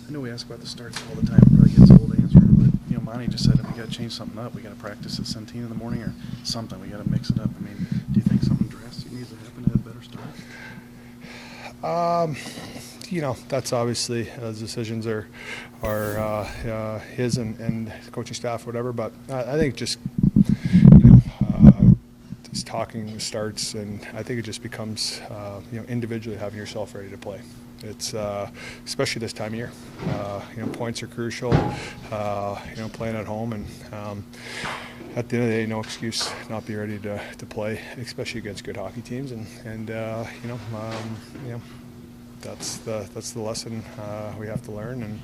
I know we ask about the starts all the time. It probably gets old answering, but Monty just said we got to change something up. We got to practice at 17 in the morning or something. We got to mix it up. I mean, do you think something drastic needs to happen to have better starts? That's obviously those decisions are his and coaching staff, whatever. But I think just talking starts, and I think it just becomes individually having yourself ready to play. It's especially this time of year. Points are crucial. Playing at home, and at the end of the day, no excuse not be ready to play, especially against good hockey teams. And that's the lesson we have to learn. And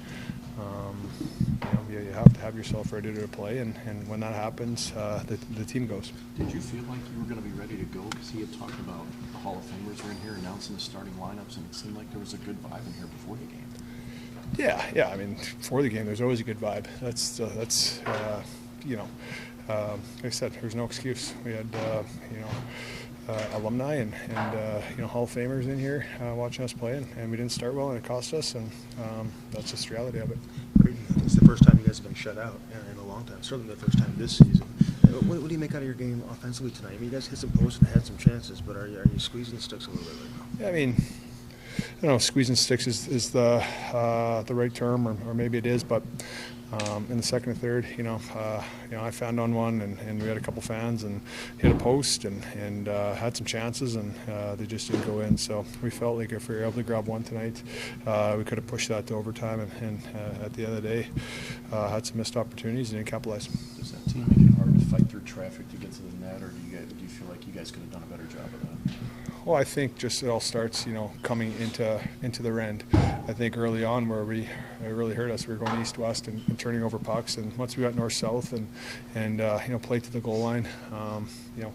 you have to have yourself ready to play, and when that happens, the team goes. Did you feel like you were going to be ready to go? Because he had talked about the Hall of Famers were in here announcing the starting lineups, and it seemed like there was a good vibe in here before the game. Yeah. I mean, before the game, there's always a good vibe. That's like I said, there's no excuse. We had alumni and Hall of Famers in here watching us play, and we didn't start well, and it cost us, and that's just the reality of it. It's the first time you guys have been shut out in a long time. Certainly the first time this season. What do you make out of your game offensively tonight? I mean, you guys hit some posts and had some chances, but are you squeezing the sticks a little bit right now? Yeah, I mean, I don't know if squeezing sticks is the right term, or maybe it is, but in the second and third, I found on one, and we had a couple fans and hit a post and had some chances, and they just didn't go in. So we felt like if we were able to grab one tonight, we could have pushed that to overtime, and at the end of the day, had some missed opportunities and didn't capitalize. Does that team make it hard to fight through traffic to get to the net, or do you feel like you guys could have done a better job of that? Well, I think just it all starts, coming into their end. I think early on where it really hurt us, we were going east-west and turning over pucks. And once we got north-south and played to the goal line,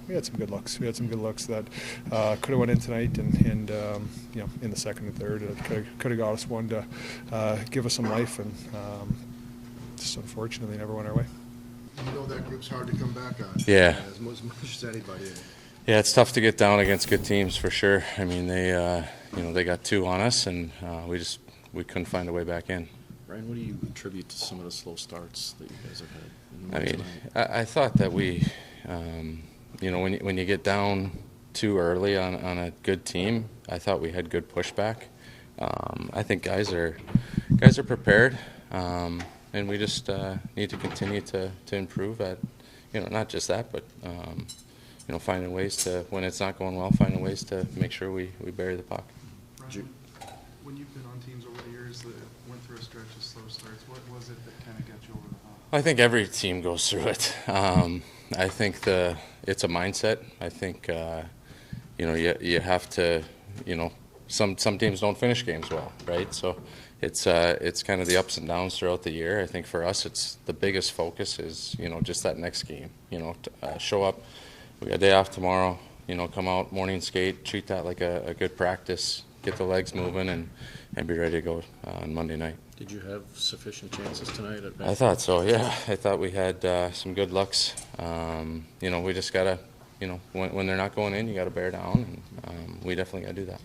we had some good looks. We had some good looks that could have went in tonight, and in the second and third, it could have got us one to give us some life, and just unfortunately never went our way. You know that group's hard to come back on. Yeah. As much as anybody. Yeah, it's tough to get down against good teams for sure. I mean, they got two on us, and we couldn't find a way back in. Ryan, what do you attribute to some of the slow starts that you guys have had? I mean, I thought that we, when you get down too early on a good team, I thought we had good pushback. I think guys are prepared, and we just need to continue to improve at, not just that, but. Finding ways to, when it's not going well, finding ways to make sure we bury the puck. Ryan, when you've been on teams over the years that went through a stretch of slow starts, what was it that kind of got you over the hump? I think every team goes through it. I think it's a mindset. I think you have to, some teams don't finish games well, right? So it's kind of the ups and downs throughout the year. I think for us, it's the biggest focus is just that next game. Show up. We got a day off tomorrow, come out, morning skate, treat that like a good practice, get the legs moving, and be ready to go on Monday night. Did you have sufficient chances tonight? I thought so, yeah. I thought we had some good looks. We just got to, when they're not going in, you got to bear down, and we definitely got to do that.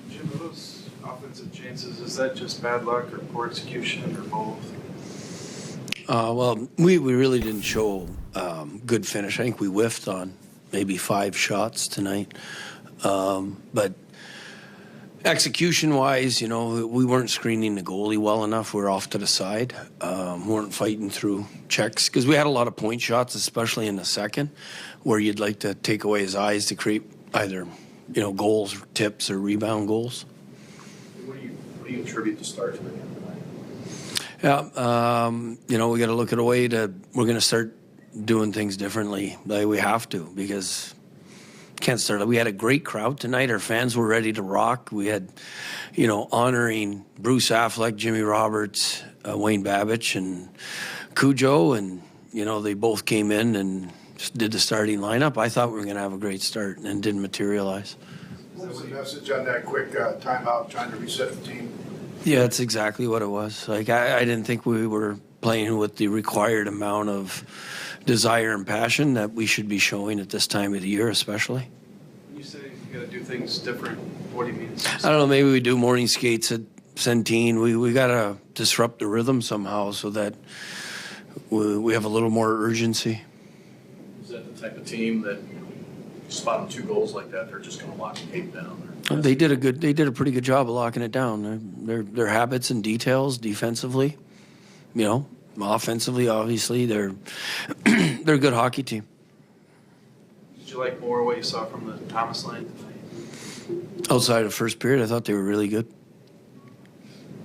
Jim, are those offensive chances, is that just bad luck or poor execution or both? Well, we really didn't show good finish. I think we whiffed on maybe 5 shots tonight. But execution-wise, we weren't screening the goalie well enough. We were off to the side. Weren't fighting through checks because we had a lot of point shots, especially in the second, where you'd like to take away his eyes to create either, goals, tips, or rebound goals. What do you attribute the start to the game tonight? Yeah, we got to look at a way we're going to start doing things differently. Like we have to, because can't start. We had a great crowd tonight. Our fans were ready to rock. We had, honoring Bruce Affleck, Jimmy Roberts, Wayne Babich, and Cujo, and they both came in and did the starting lineup. I thought we were going to have a great start, and didn't materialize. What was the message on that quick timeout, trying to reset the team? Yeah, that's exactly what it was. Like I didn't think we were playing with the required amount of desire and passion that we should be showing at this time of the year, especially. When you say you got to do things different, what do you mean? I don't know. Maybe we do morning skates at Centene, we got to disrupt the rhythm somehow so that we have a little more urgency. Is that the type of team that spot them 2 goals like that, they're just going to lock the game down? They did a pretty good job of locking it down. Their habits and details defensively, offensively, obviously, they're a good hockey team. Did you like more what you saw from the Thomas line tonight? Outside of first period, I thought they were really good.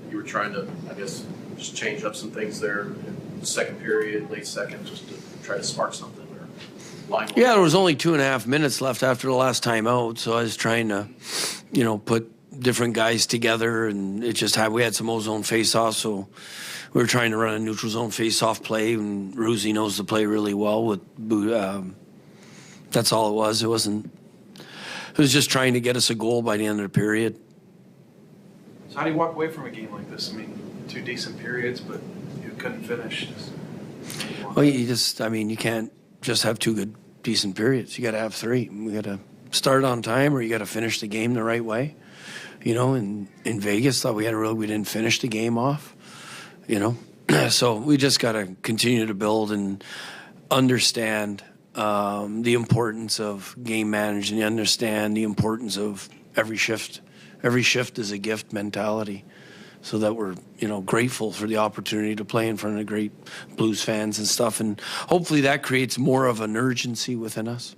You were trying to, I guess, just change up some things there in the second period, late second, just to try to spark something or line. Yeah, there was only 2.5 minutes left after the last time out, so I was trying to, put different guys together, and we had some ozone face-offs, so we were trying to run a neutral zone face-off play, and Ruzi knows the play really well. That's all it was. It was just trying to get us a goal by the end of the period. So how do you walk away from a game like this? I mean, 2 decent periods, but you couldn't finish. Well, you can't just have 2 good, decent periods. You got to have 3. We got to start on time, or you got to finish the game the right way. In Vegas, thought we didn't finish the game off. So we just got to continue to build and understand the importance of game management. Understand the importance of every shift. Every shift is a gift mentality, so that we're grateful for the opportunity to play in front of great Blues fans and stuff, and hopefully that creates more of an urgency within us.